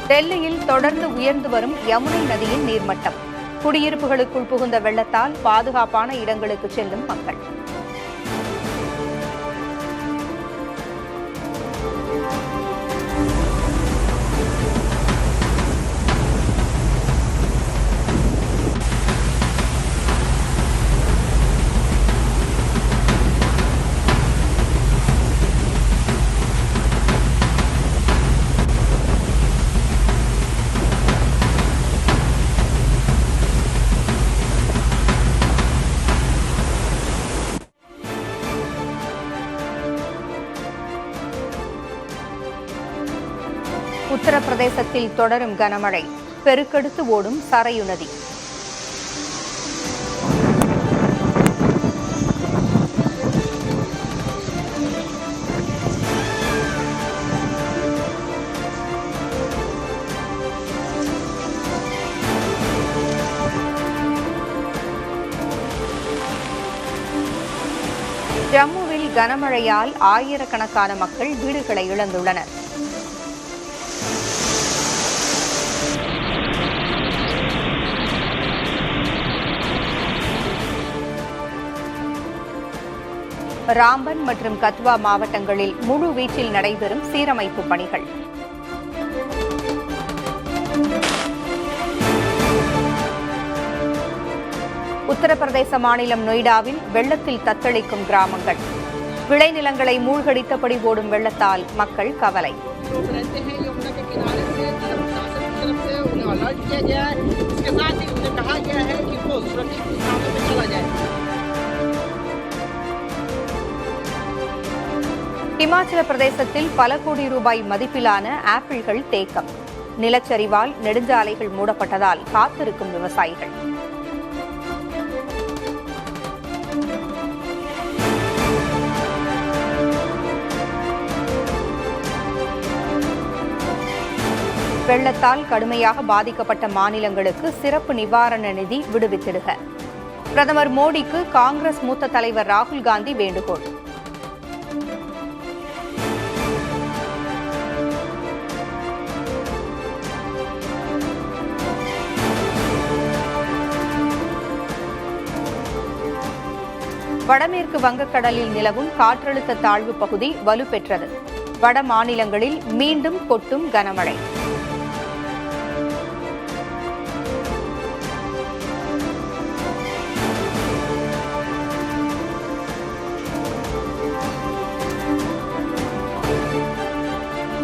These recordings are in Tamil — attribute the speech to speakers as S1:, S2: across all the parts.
S1: டெல்லியில் தொடர்ந்து உயர்ந்து வரும் யமுனை நதியின் நீர்மட்டம். குடியிருப்புகளுக்குள் புகுந்த வெள்ளத்தால் பாதுகாப்பான இடங்களுக்கு செல்லும் மக்கள். உத்தரப்பிரதேசத்தில் தொடரும் கனமழை. பெருக்கெடுத்து ஓடும் சரையு நதி. ஜம்முவில் கனமழையால் ஆயிரக்கணக்கான மக்கள் வீடுகளை இழந்துள்ளனர். ராம்பன் மற்றும் கத்வா மாவட்டங்களில் முழு வீச்சில் நடைபெறும் சீரமைப்பு பணிகள். உத்தரப்பிரதேச மாநிலம் நொய்டாவில் வெள்ளத்தில் தத்தளிக்கும் கிராமங்கள். விளைநிலங்களை மூழ்கடித்தபடி ஓடும் வெள்ளத்தால் மக்கள் கவலை. இமாச்சல பிரதேசத்தில் பல கோடி ரூபாய் மதிப்பிலான ஆப்பிள்கள் தேக்கம். நிலச்சரிவால் நெடுஞ்சாலைகள் மூடப்பட்டதால் காத்திருக்கும் விவசாயிகள். வெள்ளத்தால் கடுமையாக பாதிக்கப்பட்ட மாநிலங்களுக்கு சிறப்பு நிவாரண நிதி விடுவித்திடுக. பிரதமர் மோடிக்கு காங்கிரஸ் மூத்த தலைவர் ராகுல் காந்தி வேண்டுகோள். வடமேற்கு வங்கக்கடலில் நிலவும் காற்றழுத்த தாழ்வு பகுதி வலுப்பெற்றது. வட மாநிலங்களில் மீண்டும் கொட்டும் கனமழை.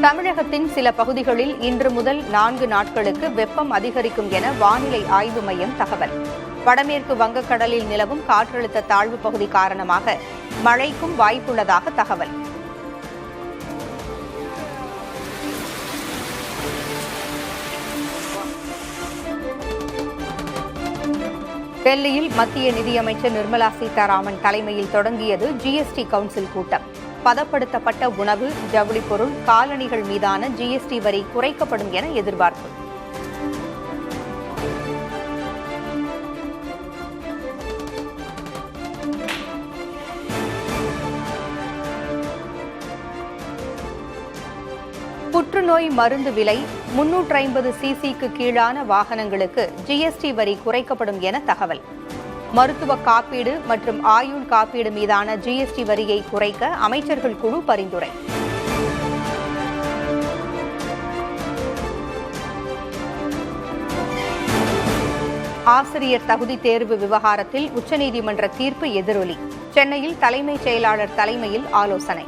S1: தமிழகத்தின் சில பகுதிகளில் இன்று முதல் 4 நாட்களுக்கு வெப்பம் அதிகரிக்கும் என வானிலை ஆய்வு மையம் தகவல். வடமேற்கு வங்கக்கடலில் நிலவும் காற்றழுத்த தாழ்வு பகுதி காரணமாக மழைக்கும் வாய்ப்புள்ளதாக தகவல். டெல்லியில் மத்திய நிதியமைச்சர் நிர்மலா சீதாராமன் தலைமையில் தொடங்கியது ஜிஎஸ்டி கவுன்சில் கூட்டம். பதப்படுத்தப்பட்ட உணவு, ஜவுளி பொருள், காலணிகள் மீதான ஜிஎஸ்டி வரி குறைக்கப்படும் என எதிர்பார்ப்பு. புற்றுநோய் மருந்து விலை 350 சிசிக்கு கீழான வாகனங்களுக்கு ஜிஎஸ்டி வரி குறைக்கப்படும் என தகவல். மருத்துவ காப்பீடு மற்றும் ஆயுள் காப்பீடு மீதான ஜிஎஸ்டி வரியை குறைக்க அமைச்சர்கள் குழு பரிந்துரை. ஆசிரியர் தகுதி தேர்வு விவகாரத்தில் உச்சநீதிமன்ற தீர்ப்பு எதிரொலி. சென்னையில் தலைமைச் செயலாளர் தலைமையில் ஆலோசனை.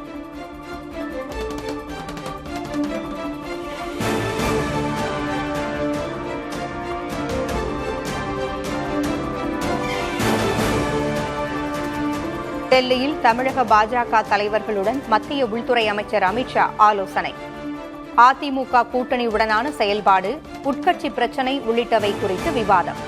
S1: டெல்லியில் தமிழக பாஜக தலைவர்களுடன் மத்திய உள்துறை அமைச்சர் அமித்ஷா ஆலோசனை. அதிமுக கூட்டணியுடனான செயல்பாடு, உட்கட்சி பிரச்சினை உள்ளிட்டவை குறித்து விவாதம்.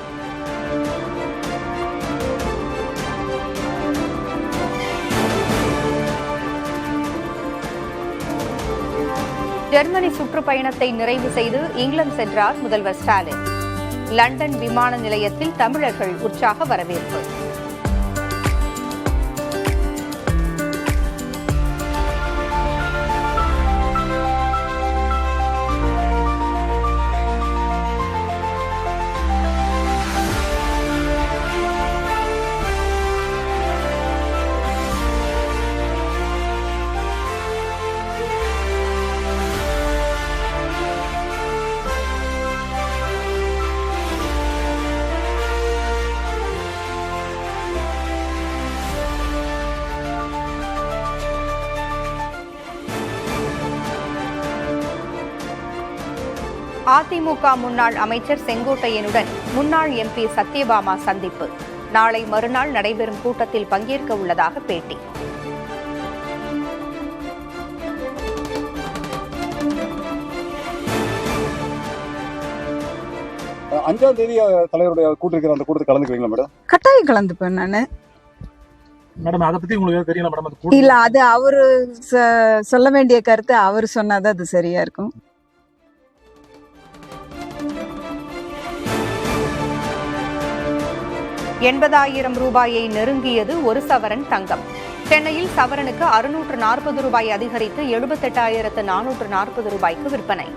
S1: ஜெர்மனி சுற்றுப்பயணத்தை நிறைவு செய்து இங்கிலாந்து சென்றார் முதல்வர் ஸ்டாலின். லண்டன் விமான நிலையத்தில் தமிழர்கள் உற்சாக வரவேற்பு. அதிமுக முன்னாள் அமைச்சர் செங்கோட்டையனுடன் முன்னாள் எம்பி சத்யபாமா சந்திப்பு. நாளை மறுநாள் நடைபெறும் கூட்டத்தில் பங்கேற்க உள்ளதாக பேட்டி.
S2: அஞ்சாம் தேதி தலைவருடைய கூட்டிருக்கிற அந்த கூட்டத்தில் கலந்துக்குவீங்களா மேடம்?
S3: கட்டாயம் கலந்துப்பேன் நானு.
S2: மேடம் அதை பத்தி உங்களுக்கு தெரியல மேடம்?
S3: இல்ல, அது அவரு சொல்ல வேண்டிய கருத்து அவர் சொன்னாதான் அது சரியா இருக்கும்.
S1: ரூபாயை நெருங்கியது ஒரு சவரன் தங்கம். சென்னையில் சவரனுக்கு 640 ரூபாய் அதிகரித்து 78,440 ரூபாய்க்கு விற்பனை.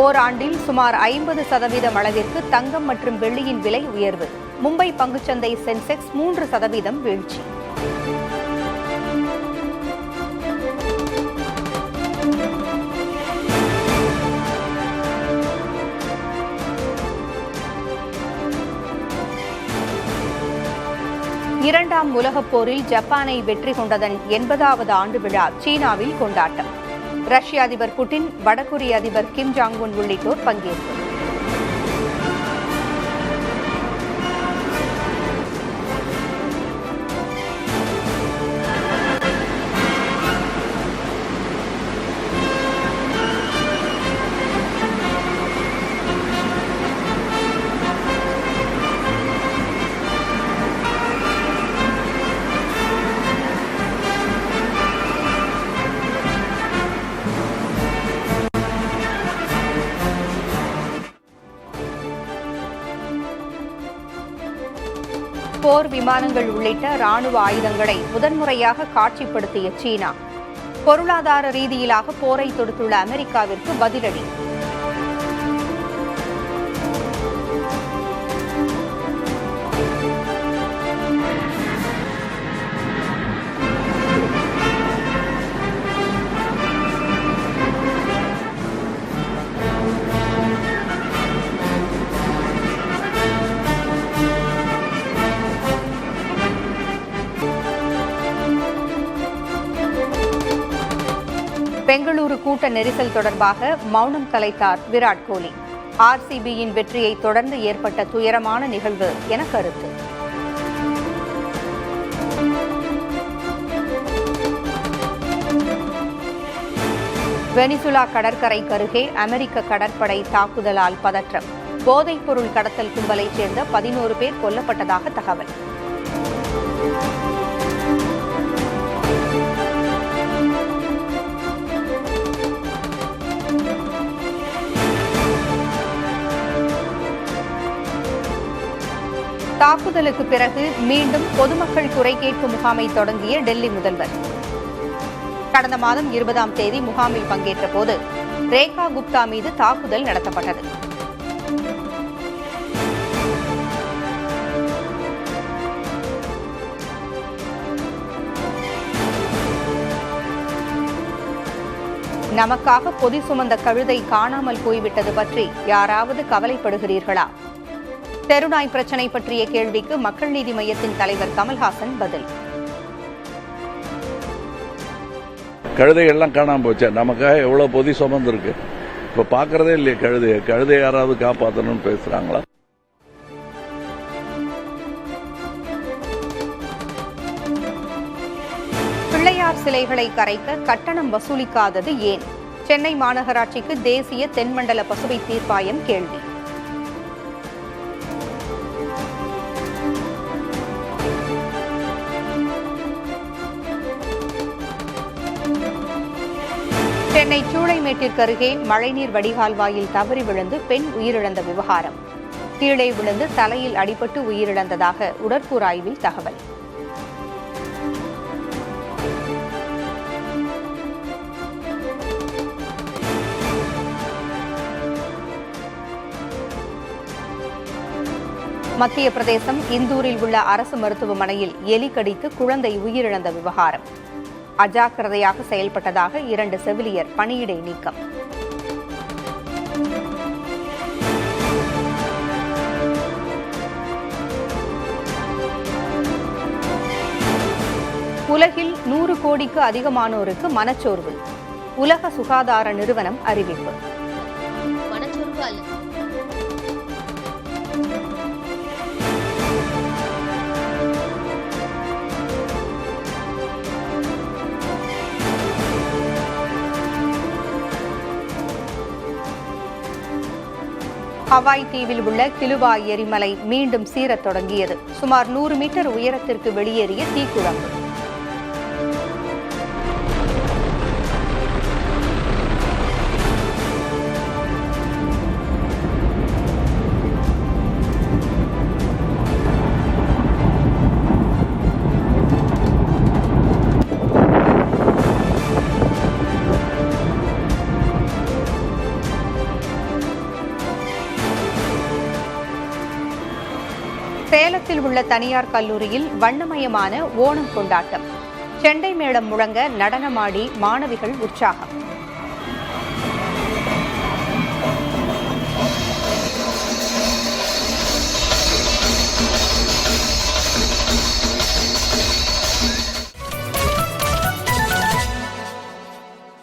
S1: ஓராண்டில் சுமார் 50% அளவிற்கு தங்கம் மற்றும் வெள்ளியின் விலை உயர்வு. மும்பை பங்குச்சந்தை சென்செக்ஸ் 3% வீழ்ச்சி. இரண்டாம் உலகப் போரில் ஜப்பானை வெற்றி கொண்டதன் 80வது ஆண்டு விழா சீனாவில் கொண்டாட்டம். ரஷ்ய அதிபர் புட்டின், வடகொரிய அதிபர் கிம் ஜாங் உன் உள்ளிட்டோர் பங்கேற்பு. போர் விமானங்கள் உள்ளிட்ட ராணுவ ஆயுதங்களை முதன்முறையாக காட்சிப்படுத்திய சீனா. பொருளாதார ரீதியிலாக போரை தொடுத்துள்ள அமெரிக்காவிற்கு பதிலடி. பெங்களூரு கூட்ட நெரிசல் தொடர்பாக மௌனம் கலைத்தார் விராட் கோலி. ஆர்சிபியின் வெற்றியை தொடர்ந்து ஏற்பட்ட துயரமான நிகழ்வு என கருத்து. வெனிசுலா கடற்கரைக்கு அருகே அமெரிக்க கடற்படை தாக்குதலால் பதற்றம். போதைப் பொருள் கடத்தல் கும்பலைச் சேர்ந்த 11 பேர் கொல்லப்பட்டதாக தகவல். தாக்குதலுக்கு பிறகு மீண்டும் பொதுமக்கள் குறை கேட்கும் முகாமை தொடங்கிய டெல்லி முதல்வர். கடந்த மாதம் 20ஆம் தேதி முகாமில் பங்கேற்ற போது ரேகா குப்தா மீது தாக்குதல் நடத்தப்பட்டது. நமக்காக பொதி சுமந்த கழுதை காணாமல் போய்விட்டது பற்றி யாராவது கவலைப்படுகிறீர்களா? தெருநாய் பிரச்சினை பற்றிய கேள்விக்கு மக்கள் நீதி மய்யத்தின் தலைவர் கமல்ஹாசன் பதில்.
S4: கழுதைகள்லாம் காணாம போச்சு. நமக்காக எவ்வளவு பொதி சுமந்து இருக்கு. இப்ப பாக்குறதே இல்லையே கழுதை யாராவது காப்பாற்றணும்னு பேசுறாங்களா?
S1: பிள்ளையார் சிலைகளை கரைக்க கட்டணம் வசூலிக்காதது ஏன்? சென்னை மாநகராட்சிக்கு தேசிய தென்மண்டல பசுமை தீர்ப்பாயம் கேள்வி. சென்னை சூளைமேட்டிற்கு அருகே மழைநீர் வடிகால் வாயில் தவறி விழுந்து பெண் உயிரிழந்த விவகாரம். கீழே விழுந்து தலையில் அடிபட்டு உயிரிழந்ததாக உடற்கூறாய்வில் தகவல். மத்திய பிரதேசம் இந்தூரில் உள்ள அரசு மருத்துவமனையில் எலி கடித்து குழந்தை உயிரிழந்த விவகாரம். அஜாக்கிரதையாக செயல்பட்டதாக 2 செவிலியர் பணியிடை நீக்கம். 100 கோடிக்கு அதிகமானோருக்கு மனச்சோர்வு. உலக சுகாதார நிறுவனம் அறிவிப்பு.
S5: மனச்சோர்வு அல்ல.
S1: ஹவாய் தீவில் உள்ள கிலுவாய் எரிமலை மீண்டும் சீரத் தொடங்கியது. சுமார் 100 மீட்டர் உயரத்திற்கு வெளியேறிய தீக்குழம்பு. சேலத்தில் உள்ள தனியார் கல்லூரியில் வண்ணமயமான ஓணம் கொண்டாட்டம். செண்டை மேளம் முழங்க நடனமாடி மாணவிகள் உற்சாகம்.